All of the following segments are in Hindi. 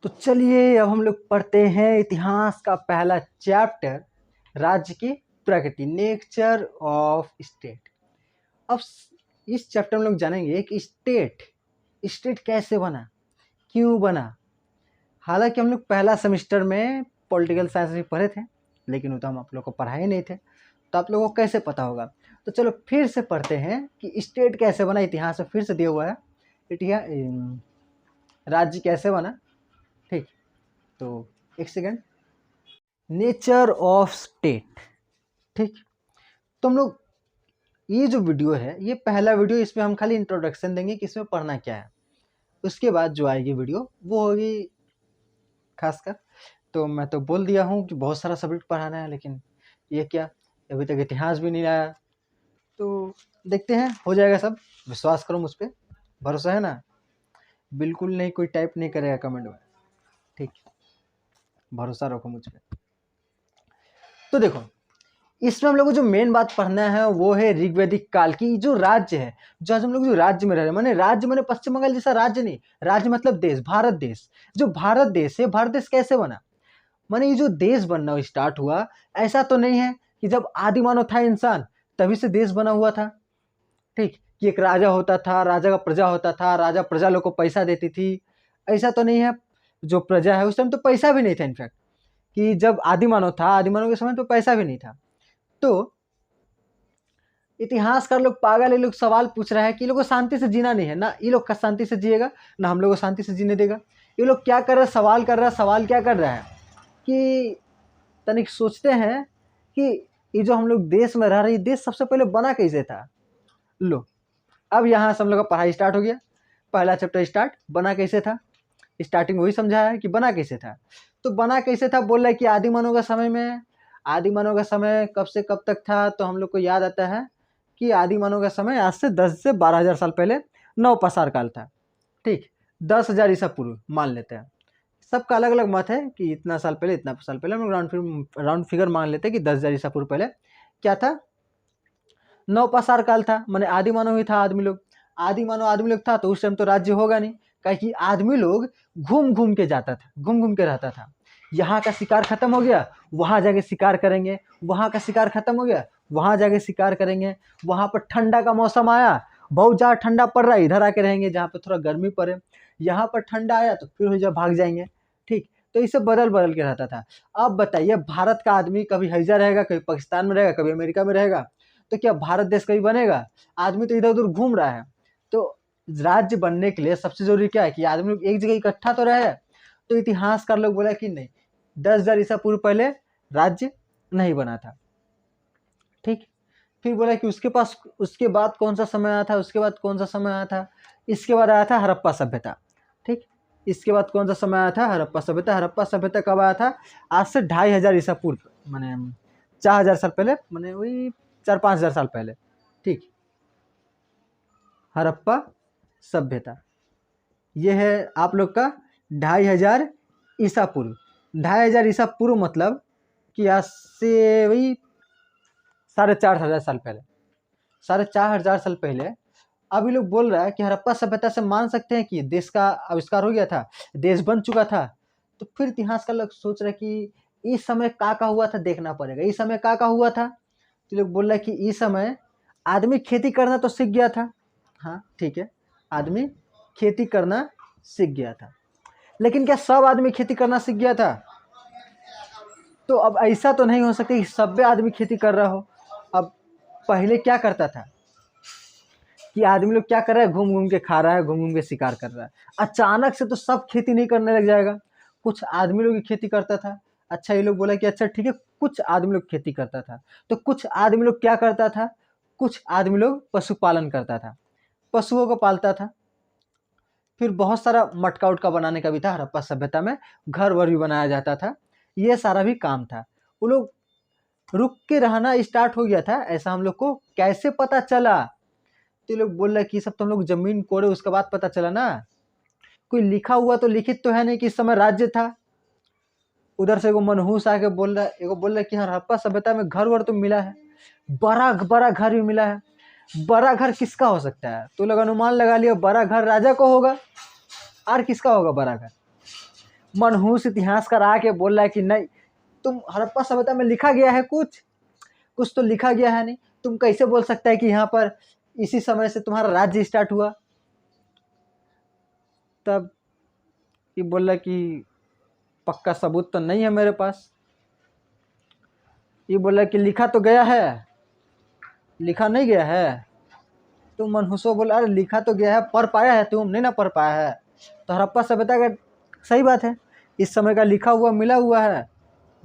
तो चलिए अब हम लोग पढ़ते हैं इतिहास का पहला चैप्टर, राज्य की प्रकृति, नेचर ऑफ स्टेट। अब इस चैप्टर में लोग जानेंगे कि स्टेट स्टेट कैसे बना, क्यों बना। हालांकि हम लोग पहला सेमेस्टर में पॉलिटिकल साइंस भी पढ़े थे, लेकिन वो तो हम आप लोग को पढ़ाए नहीं थे, तो आप लोगों को कैसे पता होगा। तो चलो फिर से पढ़ते हैं कि स्टेट कैसे बना। इतिहास में फिर से दिया हुआ है इतिहास, राज्य कैसे बना। ठीक, तो एक सेकेंड। Nature of state. ठीक, तो हम लोग ये जो वीडियो है ये पहला वीडियो, इसमें हम खाली इंट्रोडक्शन देंगे कि इसमें पढ़ना क्या है। उसके बाद जो आएगी वीडियो वो होगी खासकर। तो मैं तो बोल दिया हूँ कि बहुत सारा सब्जेक्ट पढ़ाना है, लेकिन ये क्या, अभी तक इतिहास भी नहीं आया। तो देखते हैं, हो जाएगा सब। विश्वास करो मुझ पर, भरोसा है ना। बिल्कुल नहीं, कोई टाइप नहीं करेगा कमेंट में। ठीक, भरोसा रखो मुझ पर। तो देखो, इसमें हम लोग को जो मेन बात पढ़ना है वो है ऋग्वैदिक काल की जो राज्य है। जो आज हम लोग जो राज्य में रह रहे हैं, माने राज्य माने पश्चिम बंगाल जैसा राज्य नहीं, राज्य मतलब देश, भारत देश। जो भारत देश है, भारत देश कैसे बना, माने ये जो देश बनना स्टार्ट हुआ, ऐसा तो नहीं है कि जब आदि मानव था इंसान तभी से देश बना हुआ था। ठीक, कि एक राजा होता था, राजा का प्रजा होता था, राजा प्रजा लोग को पैसा देती थी, ऐसा तो नहीं है। जो प्रजा है उस टाइम तो पैसा भी नहीं था। इनफैक्ट कि जब आदि मानव था, आदि मानव के समय तो पैसा भी नहीं था। तो इतिहासकार लोग पागल, ये लोग सवाल पूछ रहा है कि ये लोग को शांति से जीना नहीं है ना, ये लोग का शांति से जिएगा ना हम लोग को शांति से जीने देगा। ये लोग क्या कर रहा है, सवाल कर रहा है। सवाल क्या कर रहा है कि तनिक सोचते हैं कि ये जो हम लोग देश में रह रहे, देश सबसे पहले बना कैसे था। लो, अब यहाँ से हम लोग का पढ़ाई स्टार्ट हो गया। पहला चैप्टर स्टार्ट, बना कैसे था। स्टार्टिंग वही समझाया है कि बना कैसे था। तो बना कैसे था बोल रहा है कि आदि मानव का समय में, आदि मानव का समय कब से कब तक था। तो हम लोग को याद आता है कि आदि मानव का समय आज से 10 से 12,000 साल पहले नवपाषाण काल था। ठीक, 10,000 ईसा पूर्व मान लेते हैं। सबका अलग अलग मत है कि इतना साल पहले, इतना साल पहले। हम लोग राउंड फिगर मान लेते हैं कि 10,000 ईसा पूर्व पहले क्या था, नवपाषाण काल था। माने आदि मानव ही था, आदमी लोग, आदि मानव आदमी लोग था। तो उस टाइम तो राज्य होगा नहीं, काहे कि आदमी लोग घूम घूम के जाता था, घूम घूम के रहता था। यहाँ का शिकार खत्म हो गया, वहाँ जाके शिकार करेंगे, वहाँ का शिकार खत्म हो गया, वहाँ जाके शिकार करेंगे। वहाँ पर ठंडा का मौसम आया, बहुत ज़्यादा ठंडा पड़ रहा है, इधर आके रहेंगे जहाँ पे थोड़ा गर्मी पड़े। यहाँ पर ठंडा आया तो फिर जब भाग जाएंगे। ठीक, तो इसे बदल बदल के रहता था। अब बताइए, भारत का आदमी कभी हैजा रहेगा, कभी पाकिस्तान में रहेगा, कभी अमेरिका में रहेगा, तो क्या भारत देश कभी बनेगा। आदमी तो इधर उधर घूम रहा है। तो राज्य बनने के लिए सबसे जरूरी क्या है कि आदमी लोग एक जगह इकट्ठा तो रहे। तो इतिहासकार लोग बोला कि नहीं, 10,000 ईसा पूर्व पहले राज्य नहीं बना था। ठीक, फिर बोला कि उसके बाद कौन सा समय आया था, उसके बाद कौन सा समय आया था, इसके बाद आया था हड़प्पा सभ्यता। ठीक, इसके बाद कौन सा समय आया था, हड़प्पा सभ्यता। हड़प्पा सभ्यता कब आया था, आज से 2,500 ईसा पूर्व, मैंने 4,000 साल पहले, मैंने वही 4-5 हज़ार साल पहले। ठीक, हड़प्पा सभ्यता ये है आप लोग का 2,500 ईसा पूर्व। 2,500 ईसा पूर्व मतलब कि आज से वही 4,500 साल पहले, 4,500 साल पहले। अभी लोग बोल रहा है कि हड़प्पा सभ्यता से मान सकते हैं कि देश का आविष्कार हो गया था, देश बन चुका था। तो फिर इतिहास का लोग सोच रहे कि इस समय का हुआ था, देखना पड़ेगा इस समय का हुआ था। तो लोग बोल रहे हैं कि इस समय आदमी खेती करना तो सीख गया था। हाँ ठीक है, आदमी खेती करना सीख गया था, लेकिन क्या सब आदमी खेती करना सीख गया था। तो अब ऐसा तो नहीं हो सकता कि सब आदमी खेती कर रहा हो। अब पहले क्या करता था कि आदमी लोग क्या कर रहा है, घूम घूम के खा रहा है, घूम घूम के शिकार कर रहा है। अचानक से तो सब खेती नहीं करने लग जाएगा, कुछ आदमी लोग ही खेती करता था। अच्छा, ये लोग बोला कि अच्छा ठीक है, कुछ आदमी लोग खेती करता था। तो कुछ आदमी लोग क्या करता था, कुछ आदमी लोग पशुपालन करता था, पशुओं को पालता था। फिर बहुत सारा मटका उटका बनाने का भी था, हड़प्पा सभ्यता में घर वर भी बनाया जाता था, ये सारा भी काम था। वो लोग रुक के रहना स्टार्ट हो गया था। ऐसा हम लोग को कैसे पता चला, तो लोग बोल रहे कि सब तो हम लोग जमीन कोड़े उसके बाद पता चला ना। कोई लिखा हुआ तो लिखित तो है नहीं कि इस समय राज्य था। उधर से एगो मनहूस आके बोल रहा है, एगो बोल रहा है कि हड़प्पा सभ्यता में घर वर तो मिला है, बड़ा बड़ा घर भी मिला है। बड़ा घर किसका हो सकता है, तो लोग अनुमान लगा लिया बड़ा घर राजा को होगा। और किसका होगा बड़ा घर, मनहूस इतिहासकार आके बोल रहा है कि नहीं, तुम हड़प्पा सभ्यता में लिखा गया है कुछ कुछ तो लिखा गया है नहीं, तुम कैसे बोल सकता है कि यहाँ पर इसी समय से तुम्हारा राज्य स्टार्ट हुआ। तब ये बोल रहा कि पक्का सबूत तो नहीं है मेरे पास। ये बोल रहा कि लिखा तो गया है, लिखा नहीं गया है। तो मनहूसो बोला अरे लिखा तो गया है, पढ़ पाया है तुम, नहीं ना पढ़ पाया है। तो हड़प्पा सभ्यता का सही बात है, इस समय का लिखा हुआ मिला हुआ है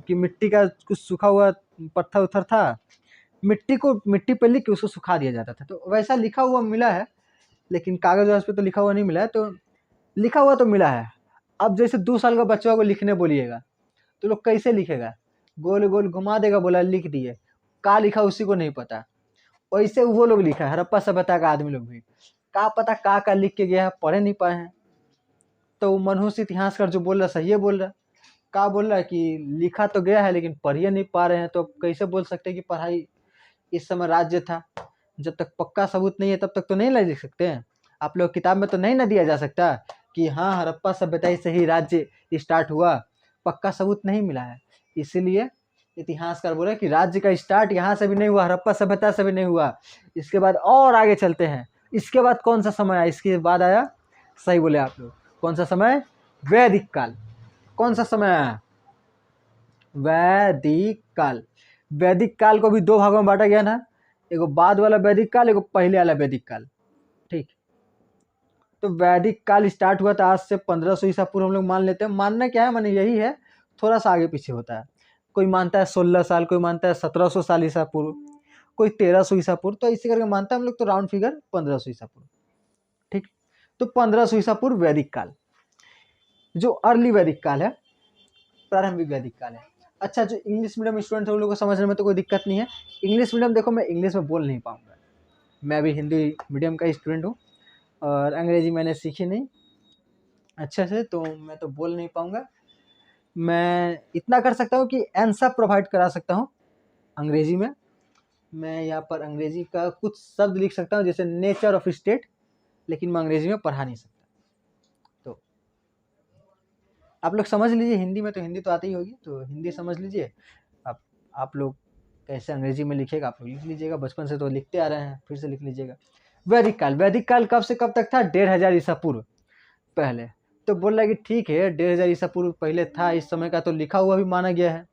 कि मिट्टी का कुछ सूखा हुआ पत्थर उत्थर था, मिट्टी पे लिख के उसको सुखा दिया जाता था, तो वैसा लिखा हुआ मिला है। लेकिन कागज वागज पे तो लिखा हुआ नहीं मिला है, तो लिखा हुआ तो मिला है। अब जैसे 2 साल का बच्चा को लिखने बोलिएगा तो लोग कैसे लिखेगा, गोल गोल घुमा देगा, बोला लिख दिए, का लिखा उसी को नहीं पता। वैसे वो लोग लिखा है, हड़प्पा सभ्यता का आदमी लोग भी का पता का लिख के गया है, पढ़े नहीं पाए हैं। तो मनहूस इतिहासकार जो बोल रहा सही है बोल रहा, का बोल रहा है कि लिखा तो गया है लेकिन पढ़िए नहीं पा रहे हैं, तो कैसे बोल सकते हैं कि पढ़ाई इस समय राज्य था। जब तक पक्का सबूत नहीं है तब तक तो नहीं लिख सकते हैं। आप लोग किताब में तो नहीं ना दिया जा सकता कि हाँ हड़प्पा सभ्यता से ही राज्य स्टार्ट हुआ, पक्का सबूत नहीं मिला है। इसीलिए इतिहासकार बोले कि राज्य का स्टार्ट यहाँ से भी नहीं हुआ, हड़प्पा सभ्यता से भी नहीं हुआ। इसके बाद और आगे चलते हैं, इसके बाद कौन सा समय आया, इसके बाद आया, सही बोले आप लोग, कौन सा समय, वैदिक काल। कौन सा समय आया, वैदिक काल। वैदिक काल को भी 2 भागों में बांटा गया ना, एगो बाद वाला वैदिक काल, एगो पहले वाला वैदिक काल। ठीक, तो वैदिक काल स्टार्ट हुआ था आज से 1500 ईसा पूर्व, हम लोग मान लेते हैं। मानना क्या है, माने यही है, थोड़ा सा आगे पीछे होता है। कोई मानता है 16 साल, कोई मानता है 1700 साल ईसा पूर्व, कोई 1300 ईसा पूर्व, तो इसी करके मानता है हम लोग, तो राउंड फिगर 1500 ईसा पूर्व। ठीक, तो 1500 ईसा पूर्व वैदिक काल, जो अर्ली वैदिक काल है, प्रारंभिक वैदिक काल है। अच्छा, जो इंग्लिश मीडियम स्टूडेंट है उन लोगों को समझने में तो कोई दिक्कत नहीं है। इंग्लिश मीडियम देखो, मैं इंग्लिश में बोल नहीं पाऊंगा, मैं भी हिंदी मीडियम का स्टूडेंट हूँ और अंग्रेजी मैंने सीखी नहीं अच्छे से, तो मैं तो बोल नहीं पाऊंगा। मैं इतना कर सकता हूँ कि आंसर प्रोवाइड करा सकता हूँ अंग्रेजी में। मैं यहाँ पर अंग्रेजी का कुछ शब्द लिख सकता हूँ, जैसे नेचर ऑफ स्टेट, लेकिन मैं अंग्रेजी में पढ़ा नहीं सकता। तो आप लोग समझ लीजिए, हिंदी में तो हिंदी तो आती ही होगी, तो हिंदी समझ लीजिए। आप लोग कैसे अंग्रेजी में लिखेगा आप लोग लिख लीजिएगा, बचपन से तो लिखते आ रहे हैं, फिर से लिख लीजिएगा। वैदिक काल, वैदिक काल कब से कब तक था, 1500 ईसा पूर्व पहले। तो बोल रहा है कि ठीक है 1500 ईसा पूर्व पहले था, इस समय का तो लिखा हुआ भी माना गया है,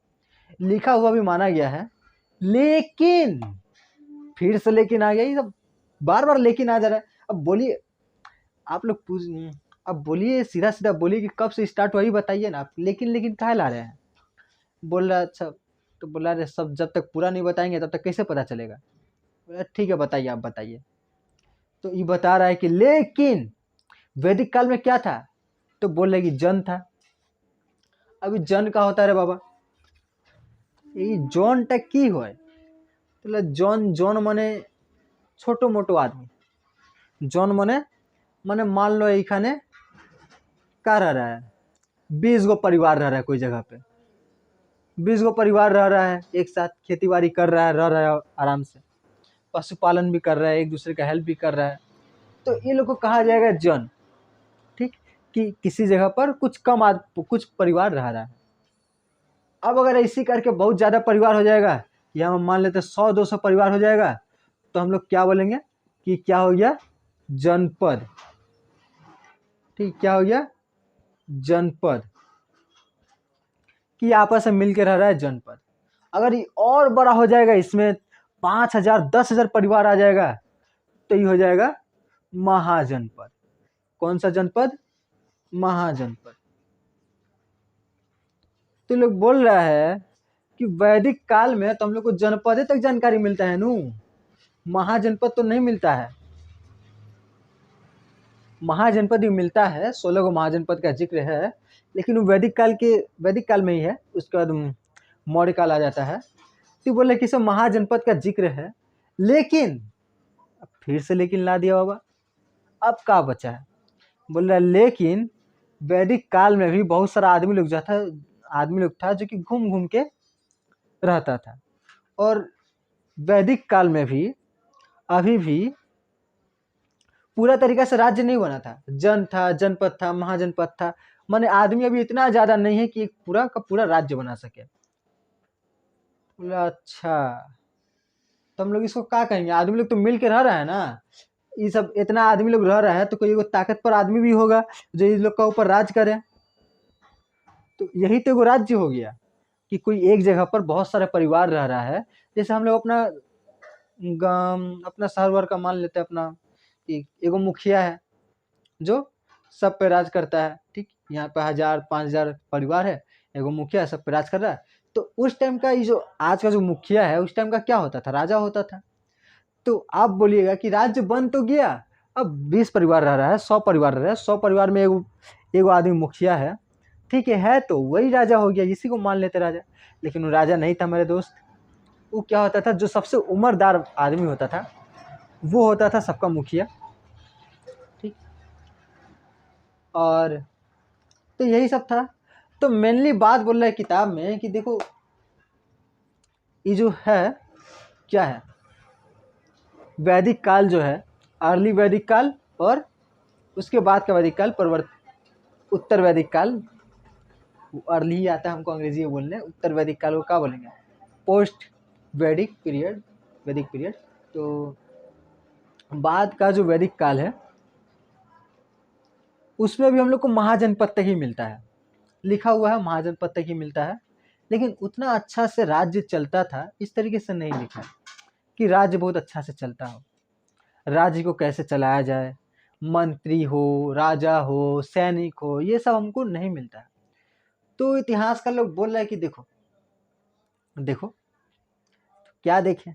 लिखा हुआ भी माना गया है। लेकिन फिर से लेकिन आ गया, ये सब बार बार लेकिन आ जा रहा है। अब बोलिए, आप लोग अब बोलिए, सीधा सीधा बोलिए कि कब से स्टार्ट हुआ ही बताइए ना आप, लेकिन काहे ला रहे हैं। बोल रहा अच्छा, तो बोला रहे सब जब तक पूरा नहीं बताएंगे तब तक कैसे पता चलेगा। ठीक है बताइए, आप बताइए। तो ये बता रहा है कि लेकिन वैदिक काल में क्या था, तो बोल रहे कि जन था। अभी जन का होता है रे बाबा, ये जॉन टक की हो, तो जॉन, जॉन मने छोटो मोटो आदमी, जॉन मने मने मान लो एखाने का रह रहा है, 20 गो परिवार रह रहा है कोई जगह पे, 20 गो परिवार रह रहा है एक साथ, खेती बाड़ी कर रहा है, रह रहा है आराम से, पशुपालन भी कर रहा है, एक दूसरे का हेल्प भी कर रहा है। तो ये लोग को कहा जाएगा जन। ठीक, कि किसी जगह पर कुछ परिवार रह रहा है। अब अगर ऐसी करके बहुत ज़्यादा परिवार हो जाएगा, या हम मान लेते 100-200 परिवार हो जाएगा, तो हम लोग क्या बोलेंगे कि क्या हो गया, जनपद। ठीक, क्या हो गया, जनपद, कि आपस में मिलकर रह रहा है, जनपद। अगर ये और बड़ा हो जाएगा, इसमें 5000 10,000 परिवार आ जाएगा, तो ये हो जाएगा महाजनपद। कौन सा जनपद, महाजनपद। तो लोग बोल रहा है कि वैदिक काल में तो हम लोग को जनपद तक जानकारी मिलता है नू, महाजनपद तो नहीं मिलता है। महाजनपद ही मिलता है, 16 गो महाजनपद का जिक्र है, लेकिन वो वैदिक काल में ही है। उसके बाद मौर्य काल आ जाता है, तो बोले कि सब महाजनपद का जिक्र है, लेकिन फिर से लेकिन ला दिया बाबा। अब क्या बचा है, बोल रहा है लेकिन वैदिक काल में भी बहुत सारा आदमी लोग था जो कि घूम घूम के रहता था, और वैदिक काल में भी अभी भी पूरा तरीका से राज्य नहीं बना था, जन था, जनपद था, महाजनपद था, माने आदमी अभी इतना ज़्यादा नहीं है कि एक पूरा का पूरा राज्य बना सके। बोला अच्छा, तो हम लोग इसको क्या कहेंगे? आदमी लोग तो मिल के रह रहा है ना, ये सब इतना आदमी लोग रह रहा है तो कोई एगो ताकतवर आदमी भी होगा जो इन लोग का ऊपर राज करे। तो यही तो एगो राज्य हो गया कि कोई एक जगह पर बहुत सारे परिवार रह रहा है। जैसे हम लोग अपना गांव, अपना शहर वर का मान लेते हैं अपना, कि एगो मुखिया है जो सब पे राज करता है, ठीक। यहाँ पे 1000-5000 परिवार है, एगो मुखिया सब पे राज कर रहा है। तो उस टाइम का ये जो आज का जो मुखिया है, उस टाइम का क्या होता था? राजा होता था। तो आप बोलिएगा कि राज्य बन तो गया, अब 20 परिवार रह रहा है, 100 परिवार रह रहा है, 100 परिवार में एगो एगो आदमी मुखिया है, ठीक है तो वही राजा हो गया, इसी को मान लेते राजा। लेकिन वो राजा नहीं था मेरे दोस्त। वो क्या होता था, जो सबसे उम्रदार आदमी होता था वो होता था सबका मुखिया, ठीक। और तो यही सब था। तो मेनली बात बोल रहा है किताब में कि देखो ये जो है क्या है, वैदिक काल जो है, अर्ली वैदिक काल और उसके बाद का वैदिक काल, उत्तर वैदिक काल। अर्ली ही आता है हमको अंग्रेजी में बोलने, उत्तर वैदिक काल को क्या बोलेंगे? पोस्ट वैदिक पीरियड, वैदिक पीरियड। तो बाद का जो वैदिक काल है उसमें भी हम लोग को महाजनपद तक ही मिलता है, लिखा हुआ है महाजनपद तक ही मिलता है। लेकिन उतना अच्छा से राज्य चलता था इस तरीके से नहीं लिखा है कि राज्य बहुत अच्छा से चलता हो। राज्य को कैसे चलाया जाए, मंत्री हो, राजा हो, सैनिक हो, ये सब हमको नहीं मिलता है। तो इतिहास का लोग बोल रहे हैं कि देखो देखो क्या देखें,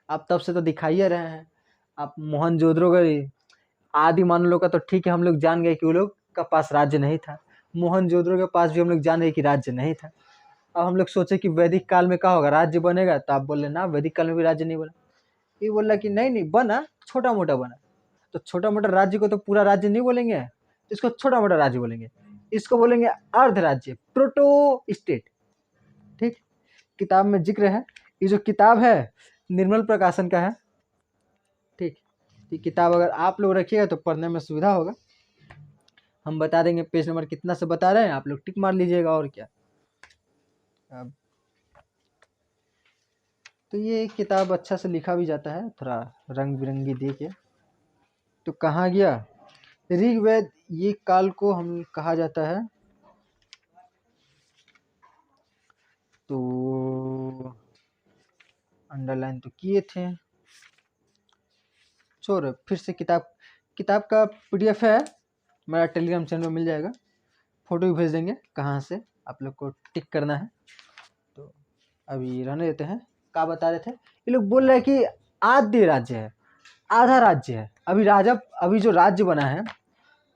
आप तब से तो दिखाइए रहे हैं। आप मोहनजोदड़ो गए, आदि मानव का तो ठीक है, हम लोग जान गए कि वो लोग का पास राज्य नहीं था। मोहनजोदड़ो के पास भी हम लोग जान गए कि राज्य नहीं था। अब हम लोग सोचे कि वैदिक काल में क्या होगा, राज्य बनेगा, तो आप बोल रहे ना वैदिक काल में भी राज्य नहीं बना। ये बोल रहा कि नहीं नहीं बना, छोटा मोटा बना। तो छोटा मोटा राज्य को तो पूरा राज्य नहीं बोलेंगे, इसको छोटा मोटा राज्य बोलेंगे, इसको बोलेंगे अर्ध राज्य, प्रोटो स्टेट, ठीक। किताब में जिक्र है, ये जो किताब है निर्मल प्रकाशन का है, ठीक। ये किताब अगर आप लोग रखिएगा तो पढ़ने में सुविधा होगा। हम बता देंगे पेज नंबर कितना से बता रहे हैं, आप लोग टिक मार लीजिएगा और क्या। अब तो ये किताब अच्छा से लिखा भी जाता है, थोड़ा रंग बिरंगी दे के। तो कहाँ गया ऋग्वेद, ये काल को हम कहा जाता है। तो अंडरलाइन तो किए थे, छोड़ फिर से। किताब का पीडीएफ है, मेरा टेलीग्राम चैनल में मिल जाएगा, फोटो भी भेज देंगे कहाँ से आप लोग को टिक करना है। तो अभी रहने देते हैं। क्या बता रहे थे, ये लोग बोल रहे हैं कि आद्य राज्य है, आधा राज्य है। अभी जो राज्य बना है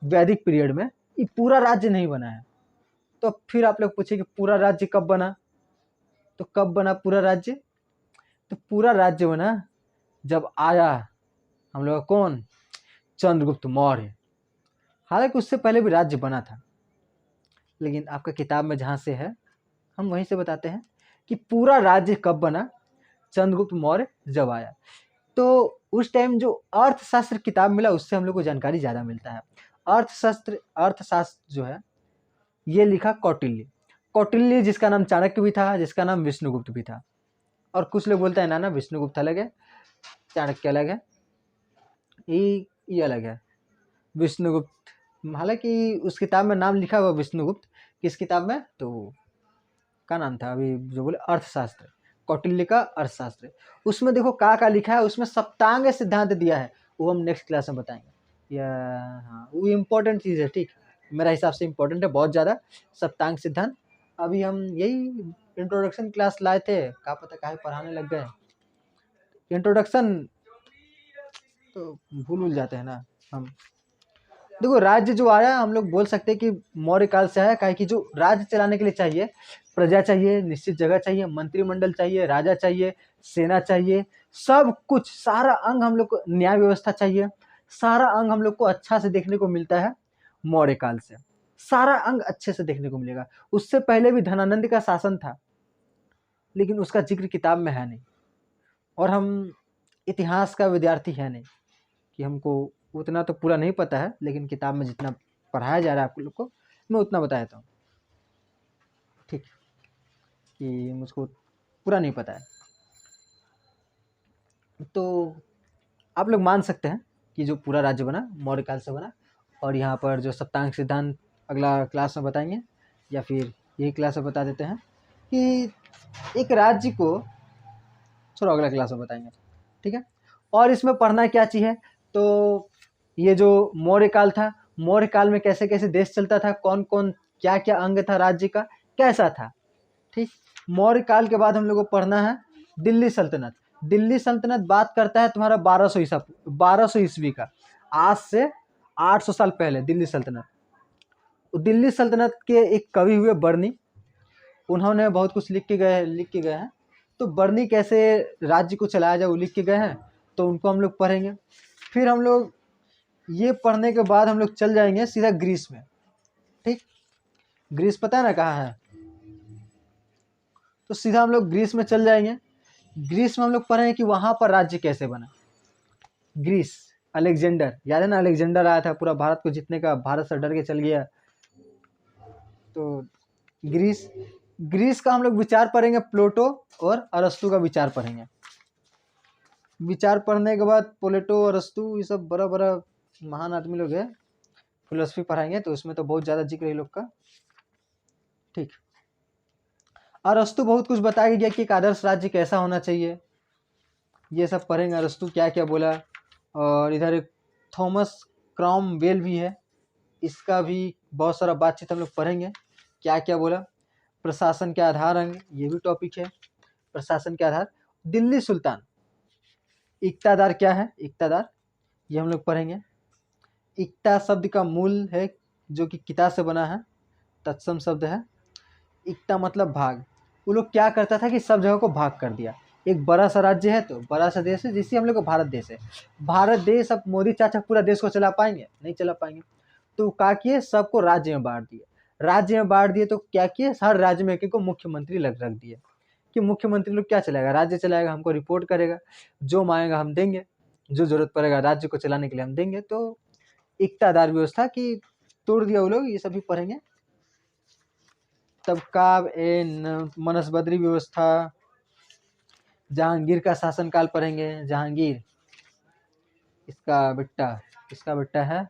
वैदिक पीरियड में, ये पूरा राज्य नहीं बना है। तो फिर आप लोग पूछे कि पूरा राज्य कब बना, तो कब बना पूरा राज्य? तो पूरा राज्य बना जब आया हम लोग का कौन, चंद्रगुप्त मौर्य। हालांकि उससे पहले भी राज्य बना था, लेकिन आपका किताब में जहाँ से है हम वहीं से बताते हैं कि पूरा राज्य कब बना, चंद्रगुप्त मौर्य जब आया। तो उस टाइम जो अर्थशास्त्र किताब मिला उससे हम लोग को जानकारी ज़्यादा मिलता है। अर्थशास्त्र जो है ये लिखा कौटिल्य, कौटिल्य जिसका नाम चाणक्य भी था, जिसका नाम विष्णुगुप्त भी था। और कुछ लोग बोलते हैं ना विष्णुगुप्त अलग है, चाणक्य अलग है, ये अलग है विष्णुगुप्त। हालांकि उस किताब में नाम लिखा हुआ विष्णुगुप्त, किस किताब में, तो का नाम था अभी जो बोले अर्थशास्त्र, कौटिल्य का अर्थशास्त्र। उसमें देखो का लिखा है, उसमें सप्तांग सिद्धांत दिया है, वो हम नेक्स्ट क्लास में बताएंगे। या हाँ वो इम्पोर्टेंट चीज़ है, ठीक, मेरा हिसाब से इम्पोर्टेंट है बहुत ज़्यादा सप्तांग सिद्धांत। अभी हम यही इंट्रोडक्शन क्लास लाए थे, क्या पता काहे पढ़ाने लग गए। इंट्रोडक्शन तो भूल जाते हैं ना हम। देखो राज्य जो आया हम लोग बोल सकते हैं कि मौर्य काल से आया, काहे कि जो राज्य चलाने के लिए चाहिए, प्रजा चाहिए, निश्चित जगह चाहिए, मंत्रिमंडल चाहिए, राजा चाहिए, सेना चाहिए, सब कुछ सारा अंग हम लोग को, न्याय व्यवस्था चाहिए, सारा अंग हम लोग को अच्छा से देखने को मिलता है मौर्य काल से। सारा अंग अच्छे से देखने को मिलेगा। उससे पहले भी धनानंद का शासन था, लेकिन उसका जिक्र किताब में है नहीं, और हम इतिहास का विद्यार्थी है नहीं कि हमको उतना तो पूरा नहीं पता है, लेकिन किताब में जितना पढ़ाया जा रहा है आप लोग को मैं उतना बता देता हूँ, ठीक, कि मुझको पूरा नहीं पता है। तो आप लोग मान सकते हैं कि जो पूरा राज्य बना मौर्य काल से बना, और यहाँ पर जो सप्तांग सिद्धांत अगला क्लास में बताएंगे, या फिर यही क्लास में बता देते हैं कि एक राज्य को, छोड़ो अगला क्लास में बताएंगे, ठीक है। और इसमें पढ़ना क्या चीज़ है, तो ये जो मौर्य काल था, मौर्य काल में कैसे कैसे देश चलता था, कौन कौन क्या क्या अंग था राज्य का, कैसा था, ठीक। मौर्य काल के बाद हम लोग को पढ़ना है दिल्ली सल्तनत। दिल्ली सल्तनत बात करता है तुम्हारा 1200 ईस्वी का, आज से 800 साल पहले दिल्ली सल्तनत। दिल्ली सल्तनत के एक कवि हुए बर्नी, उन्होंने बहुत कुछ लिख के गए हैं। तो बर्नी कैसे राज्य को चलाया जाए वो लिख के गए हैं, तो उनको हम लोग पढ़ेंगे। फिर हम लोग ये पढ़ने के बाद हम लोग चल जाएंगे सीधा ग्रीस में, ठीक। ग्रीस पता है ना कहाँ है, तो सीधा हम लोग ग्रीस में चल जाएंगे। ग्रीस में हम लोग पढ़ेंगे कि वहाँ पर राज्य कैसे बना। ग्रीस, अलेक्जेंडर, याद है ना, अलेक्जेंडर आया था पूरा भारत को जीतने का, भारत से डर के चल गया। तो ग्रीस का हम लोग विचार पढ़ेंगे, प्लेटो और अरस्तु का विचार पढ़ेंगे। विचार पढ़ने के बाद प्लेटो अरस्तु ये सब बड़ा बड़ा महान आदमी लोग हैं, फिलोसफी पढ़ाएंगे, तो उसमें तो बहुत ज़्यादा जिक्र है लोग का, ठीक। अरस्तु बहुत कुछ बताया गया कि एक आदर्श राज्य कैसा होना चाहिए, ये सब पढ़ेंगे, अरस्तु क्या क्या बोला। और इधर एक थॉमस क्रॉमवेल भी है, इसका भी बहुत सारा बातचीत हम लोग पढ़ेंगे, क्या क्या बोला। प्रशासन के आधार अंग, ये भी टॉपिक है, प्रशासन के आधार। दिल्ली सुल्तान, इक्तादार क्या है, इक्तादार ये हम लोग पढ़ेंगे। इक्ता शब्द का मूल है जो कि किता से बना है, तत्सम शब्द है। इक्ता मतलब भाग, वो लोग क्या करता था कि सब जगह को भाग कर दिया। एक बड़ा सा राज्य है तो बड़ा सा देश है, जिससे हम लोग को भारत देश है। भारत देश, अब मोदी चाचा पूरा देश को चला पाएंगे, नहीं चला पाएंगे, तो क्या किए, सबको राज्य में बांट दिए। राज्य में बांट दिए तो क्या किए, हर राज्य में एक को मुख्यमंत्री रख दिए, कि मुख्यमंत्री लोग क्या चलाएगा, राज्य चलाएगा, हमको रिपोर्ट करेगा, जो मांगेगा हम देंगे, जो जरूरत पड़ेगा राज्य को चलाने के लिए हम देंगे। तो इक्तादार व्यवस्था की तोड़ दिया वो लोग, ये सभी पढ़ेंगे। तब काब ए मनसबदरी व्यवस्था, जहांगीर का शासनकाल पढ़ेंगे। जहांगीर, इसका बेटा है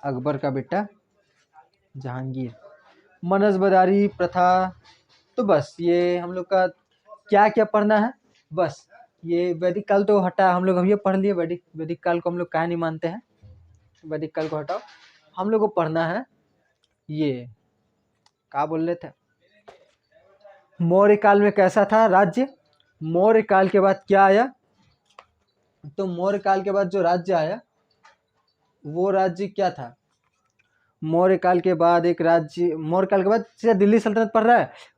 अकबर का बेटा जहांगीर। मनसबदारी प्रथा, तो बस ये हम लोग का क्या क्या पढ़ना है, बस ये वैदिक काल तो हटा, हम लोग अभी पढ़ लिए। वैदिक काल को हम लोग काहे नहीं मानते हैं, वैदिक काल को हटाओ। हम लोग को पढ़ना है ये क्या बोल रहे थे, मौर्य काल में कैसा था राज्य। मौर्य काल के बाद क्या आया, तो मौर्य काल के बाद जो राज्य आया वो राज्य क्या था। मौर्य काल के बाद एक राज्य, मौर्य काल के बाद सीधा दिल्ली सल्तनत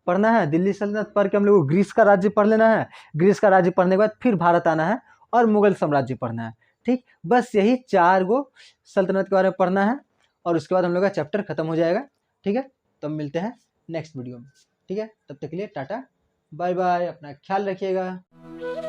पढ़ना है। दिल्ली सल्तनत पढ़ के हम लोग को ग्रीस का राज्य पढ़ लेना है। ग्रीस का राज्य पढ़ने के बाद फिर भारत आना है और मुगल साम्राज्य पढ़ना है, ठीक। बस यही 4 गो सल्तनत के बारे में पढ़ना है, और उसके बाद हम लोग का चैप्टर खत्म हो जाएगा, ठीक है। तो मिलते हैं नेक्स्ट वीडियो में, ठीक है। तब तक के लिए टाटा बाय बाय, अपना ख्याल रखिएगा।